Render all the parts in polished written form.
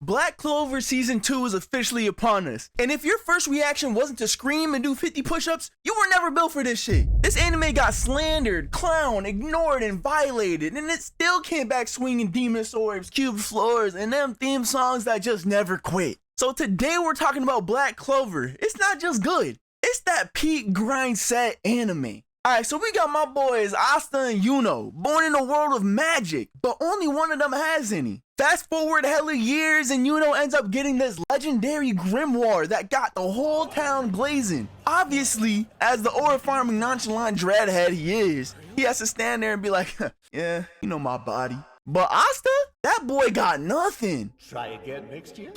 Black Clover Season 2 is officially upon us. And if your first reaction wasn't to scream and do 50 push-ups, you were never built for this shit. This anime got slandered, clowned, ignored, and violated, and it still came back swinging demon swords, cube floors, and them theme songs that just never quit. So today we're talking about Black Clover. It's not just good, it's that peak grind set anime. Alright, so we got my boys Asta and Yuno, born in a world of magic, but only one of them has any. Fast forward hella years and Yuno ends up getting this legendary grimoire that got the whole town blazing. Obviously, as the aura farming nonchalant dreadhead he is, he has to stand there and be like, yeah, you know my body. But Asta, that boy got nothing. Try again next year?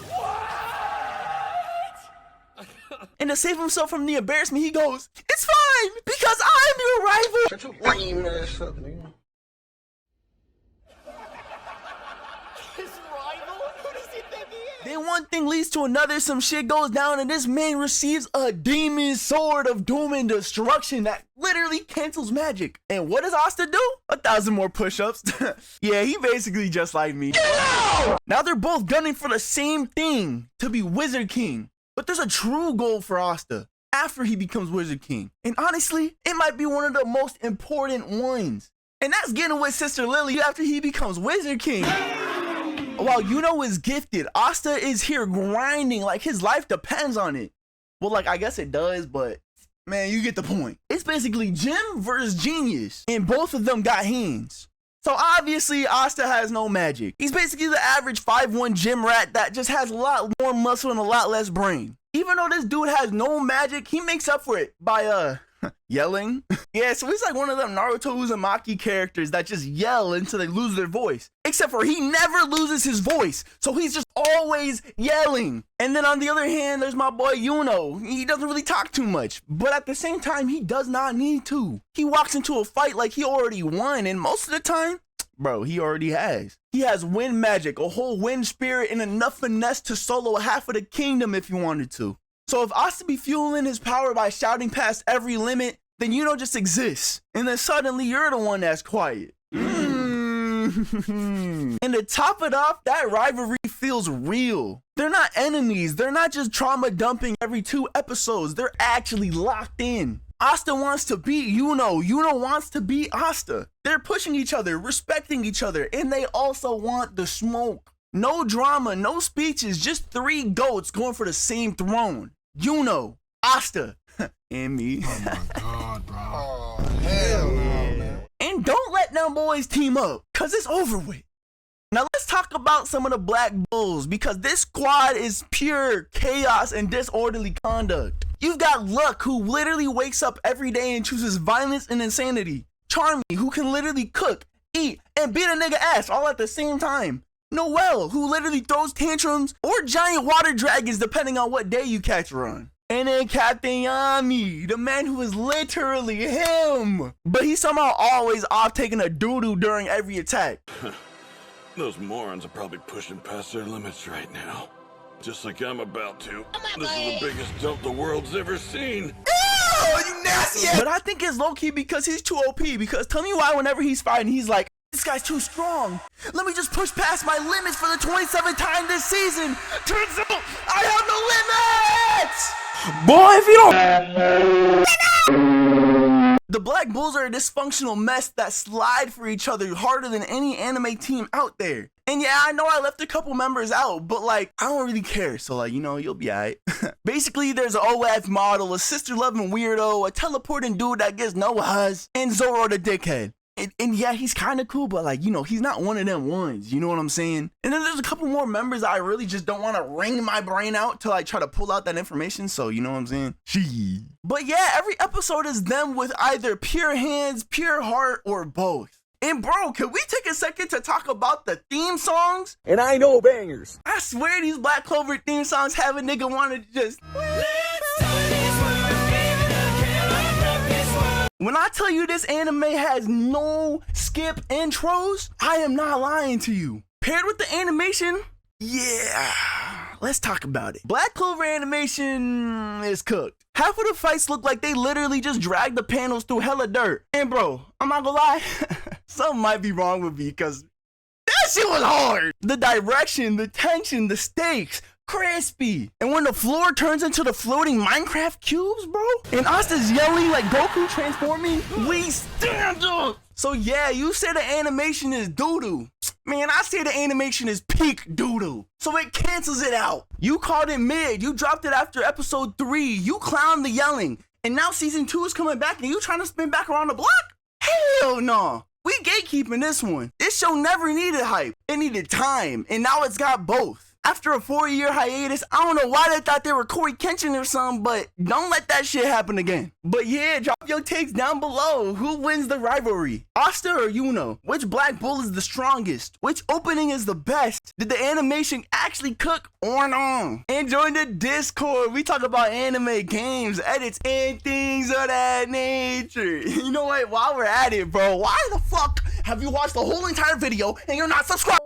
And to save himself from the embarrassment, he goes, it's fine, because I'm your rival. Shut your lame ass up, nigga. His rival? Who does he think he is? Then one thing leads to another, some shit goes down, and this man receives a demon sword of doom and destruction that literally cancels magic. And what does Asta do? 1,000 more push-ups. Yeah, he basically just like me. Now they're both gunning for the same thing, to be Wizard King. But there's a true goal for Asta after he becomes Wizard King. And honestly, it might be one of the most important ones. And that's getting with Sister Lily after he becomes Wizard King. While Yuno is gifted, Asta is here grinding like his life depends on it. Well, like, I guess it does, but man, you get the point. It's basically Gem versus Genius, and both of them got hands. So obviously, Asta has no magic. He's basically the average 5'1" gym rat that just has a lot more muscle and a lot less brain. Even though this dude has no magic, he makes up for it by, yelling. Yeah, so he's like one of them Naruto Uzumaki characters that just yell until they lose their voice. Except for he never loses his voice, so he's just always yelling. And then on the other hand, there's my boy Yuno. He doesn't really talk too much, but at the same time, he does not need to. He walks into a fight like he already won, and most of the time, bro, he already has. He has wind magic, a whole wind spirit, and enough finesse to solo half of the kingdom if he wanted to. So if Asta be fueling his power by shouting past every limit, then Yuno just exists. And then suddenly you're the one that's quiet. And to top it off, that rivalry feels real. They're not enemies. They're not just trauma dumping every 2 episodes. They're actually locked in. Asta wants to beat Yuno. Yuno wants to beat Asta. They're pushing each other, respecting each other, and they also want the smoke. No drama, no speeches, just 3 goats going for the same throne. Yuno, Asta, and me. Oh my god, bro. Oh, hell no, man. And don't let them boys team up, cause it's over with. Now let's talk about some of the Black Bulls, because this squad is pure chaos and disorderly conduct. You've got Luck, who literally wakes up every day and chooses violence and insanity. Charmy, who can literally cook, eat, and beat a nigga ass all at the same time. Noelle, who literally throws tantrums or giant water dragons depending on what day you catch her on. And then Captain Yami, the man who is literally him. But he's somehow always off taking a doo-doo during every attack. Those morons are probably pushing past their limits right now. Just like I'm about to. This is the biggest dump the world's ever seen. Ew, you nasty ass. But I think it's low-key because he's too OP. Because tell me why whenever he's fighting, he's like, this guy's too strong. Let me just push past my limits for the 27th time this season. Turns out I have no limits. Boy, if you don't... The Black Bulls are a dysfunctional mess that slide for each other harder than any anime team out there. And yeah, I know I left a couple members out, but like, I don't really care. So like, you know, you'll be alright. Basically, there's an OF model, a sister-loving weirdo, a teleporting dude that gets no hugs, and Zoro the dickhead. And yeah, he's kind of cool, but like, you know, he's not one of them ones, you know what I'm saying? And then there's a couple more members I really just don't want to wring my brain out to like try to pull out that information, so you know what I'm saying? She. But yeah, every episode is them with either pure hands, pure heart, or both. And bro, can we take a second to talk about the theme songs? And I know bangers. I swear these Black Clover theme songs have a nigga want to just... When I tell you this anime has no skip intros, I am not lying to you. Paired with the animation, yeah, let's talk about it. Black Clover animation is cooked. Half of the fights look like they literally just dragged the panels through hella dirt. And bro, I'm not gonna lie, something might be wrong with me because that shit was hard. The direction, the tension, the stakes. Crispy. And when the floor turns into the floating Minecraft cubes, bro, and Asta's yelling like Goku transforming, we stand up. So yeah, you say the animation is doo-doo. Man, I say the animation is peak doo-doo. So it cancels it out. You called it mid. You dropped it after episode 3. You clowned the yelling. And now season 2 is coming back and you trying to spin back around the block? Hell no. We gatekeeping this one. This show never needed hype. It needed time. And now it's got both. After a 4-year hiatus, I don't know why they thought they were Corey Kenshin or something, but don't let that shit happen again. But yeah, drop your takes down below. Who wins the rivalry? Asta or Yuno? Which Black Bull is the strongest? Which opening is the best? Did the animation actually cook or no? And join the Discord. We talk about anime, games, edits, and things of that nature. You know what? While we're at it, bro, why the fuck have you watched the whole entire video and you're not subscribed?